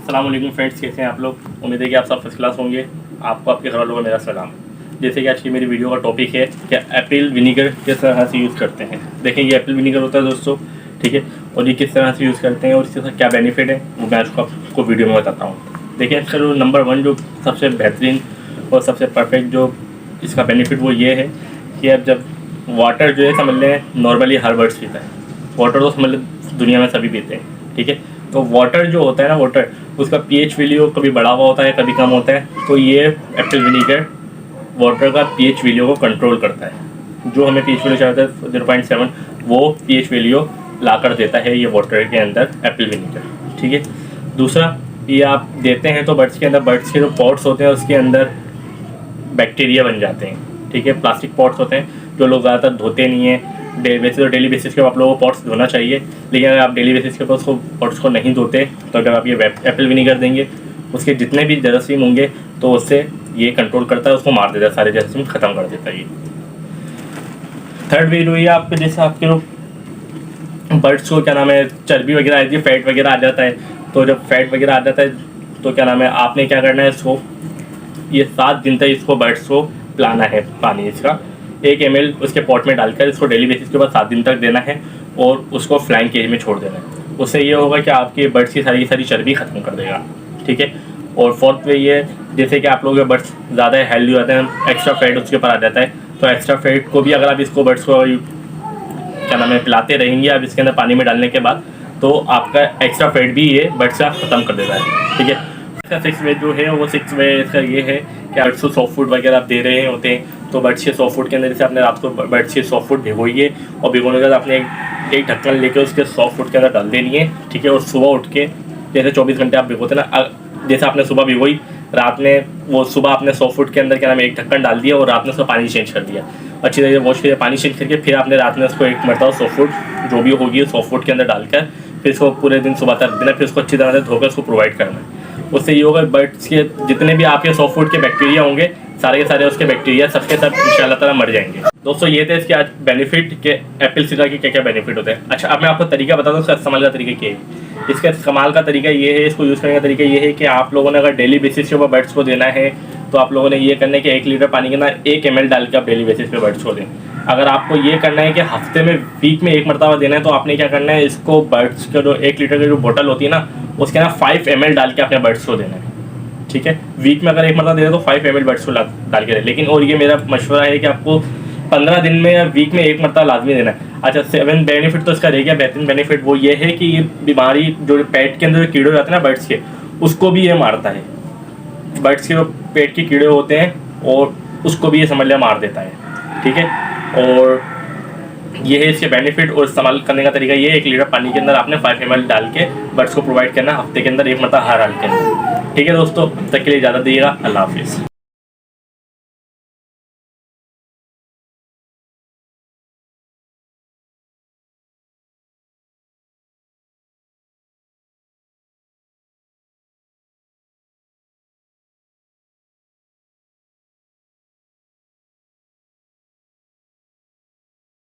अस्सलाम वालेकुम फ्रेंड्स, कैसे हैं आप लोग। उम्मीद है कि आप सब फर्स्ट क्लास होंगे। आपको आपके घर वालों को मेरा सलाम। जैसे कि आज की मेरी वीडियो का टॉपिक है कि एप्पल विनीगर किस तरह से यूज़ करते हैं। देखें, ये एप्पल विनीगर होता है दोस्तों, ठीक है, और ये किस तरह से यूज़ करते हैं और इसके साथ क्या बेनिफिट है वो मैं आपको वीडियो में बताता हूँ। देखिए, इसका जो नंबर 1 जो सबसे बेहतरीन और सबसे परफेक्ट जो इसका बेनिफिट वो ये है कि अब जब वाटर जो है समझ लें नॉर्मली हर बर्ड्स पीता है। वाटर तो समझ लें दुनिया में सभी पीते हैं, ठीक है। तो वाटर जो होता है ना, वाटर उसका pH वैल्यू कभी बढ़ा हुआ होता है कभी कम होता है। तो ये एप्पल विनीगर वाटर का pH वैल्यू को कंट्रोल करता है। जो हमें pH वैल्यू चाहिए होता है 0.7 वो pH वैल्यू ला कर देता है ये वाटर के अंदर एप्पल विनीगर, ठीक है। दूसरा, ये आप देते हैं तो बर्ड्स के अंदर, बर्ड्स के जो पॉट्स होते हैं उसके अंदर बैक्टीरिया बन जाते हैं, ठीक है। प्लास्टिक पॉट्स होते हैं जो लोग ज़्यादातर धोते नहीं हैं। वैसे तो डेली बेसिस के आप लोगों को पॉट्स धोना चाहिए, लेकिन अगर आप डेली बेसिस के ऊपर उसको पॉट्स को नहीं धोते तो अगर आप ये एप्पल विनीगर देंगे उसके जितने भी जरासीम होंगे तो उससे ये कंट्रोल करता है, उसको मार देता है, सारे जरासीम ख़त्म कर देता है ये। थर्ड वे हुई आपके, जैसे आपके बर्ड्स को क्या नाम है चर्बी वगैरह आती है, फैट वगैरह आ जाता है। तो जब फैट वगैरह आ जाता है तो क्या नाम है आपने क्या करना है, इसको ये 7 दिन तक इसको बर्ड्स को पिलाना है। पानी इसका 1 ml उसके पॉट में डालकर इसको डेली बेसिस के बाद 7 दिन तक देना है और उसको फ्लाइंग केज में छोड़ देना है। उससे ये होगा कि आपके बर्ड्स की सारी चर्बी खत्म कर देगा, ठीक है। और फोर्थ वे ये, जैसे कि आप लोगों के बर्ड्स ज़्यादा हेल्दी होते हैं, एक्स्ट्रा फैट उसके ऊपर आ जाता है, तो एक्स्ट्रा फैट को भी अगर आप इसको बर्ड्स को क्या नाम है पिलाते रहेंगे आप इसके अंदर पानी में डालने के बाद, तो आपका एक्स्ट्रा फैट भी ये बर्ड्स का ख़त्म कर देता है, ठीक है। इसका 6 वे जो है वो 6 वे इसका ये है कि बर्ड्स को सॉफ्ट फूड वगैरह आप दे रहे होते हैं तो बर्ड्स के सॉफ्ट फूड के अंदर जैसे आपने रात को बर्ड्स के सॉफ्ट फूड भिगोइए और भिगोने के बाद आपने एक ढक्कन लेकर उसके सॉफ्ट फूड के अंदर डाल देनी है, ठीक है। और सुबह उठ के जैसे 24 घंटे आप भिगोते ना, जैसे आपने सुबह भिगोई, रात में वो सुबह आपने सॉफ्ट फूड के अंदर क्या नाम एक ढक्कन डाल दिया और रात में उसका पानी चेंज कर दिया, अच्छी तरह से वॉश किया, पानी चेंज करके फिर आपने रात में उसको एक मरतबा सॉफ्ट फूड जो भी होगी सॉफ्ट फूड के अंदर डालकर फिर इसको पूरे दिन सुबह तक देना, फिर उसको अच्छी तरह से धोकर उसको प्रोवाइड करना है। उससे ये होगा बर्ड्स के जितने भी आपके सॉफ्ट फूड के बैक्टीरिया होंगे सारे के सारे उसके बैक्टीरिया सबके सब इंशाल्लाह ताला मर जाएंगे। दोस्तों ये थे इसके आज बेनिफिट के एप्पल सिरका के क्या क्या बेनिफिट होते हैं। अच्छा, अब मैं आपको तरीका बता दूँ इसका इस्तेमाल का तरीका क्या है। इसका इस्तेमाल का तरीका ये है, इसको यूज़ करने का तरीका ये है कि आप लोगों ने अगर डेली बेसिस के ऊपर बर्ड्स को देना है तो आप लोगों ने ये करना है कि 1 लीटर पानी के अंदर 1 ml डाल के आप डेली बेसिस पे बर्ड्स को दें। अगर आपको ये करना है कि हफ्ते में वीक में 1 मरतबा देना है तो आपने क्या करना है, इसको बर्ड्स का जो 1 लीटर की जो बोतल होती है ना उसके अंदर 5 ml डाल के अपने बर्ड्स को देना है, ठीक है। वीक में अगर 1 मरतबा दे रहे तो 5 ml बर्ड्स को डाल के दें। लेकिन और ये मेरा मशवरा है कि आपको 15 दिन में या वीक में 1 मरतबा लाजमी देना है। अच्छा, 7 बेनिफिट तो इसका रह गया। बेहतरीन बेनिफिट वो ये है कि ये बीमारी जो पेट के अंदर जो कीड़े जाते हैं ना बर्ड्स के, उसको भी ये मारता है। बर्ड्स के जो पेट के कीड़े होते हैं और उसको भी ये समझ लिया मार देता है, ठीक है। और ये है इसके बेनिफिट और इस्तेमाल करने का तरीका ये है, 1 लीटर पानी के अंदर आपने 5 ml डाल के बर्ड्स को प्रोवाइड करना हफ्ते के अंदर 1 मरतबा हर हाल के अंदर, ठीक है। दोस्तों तक के लिए इजाज़त दीजिएगा, अल्लाह हाफिज़।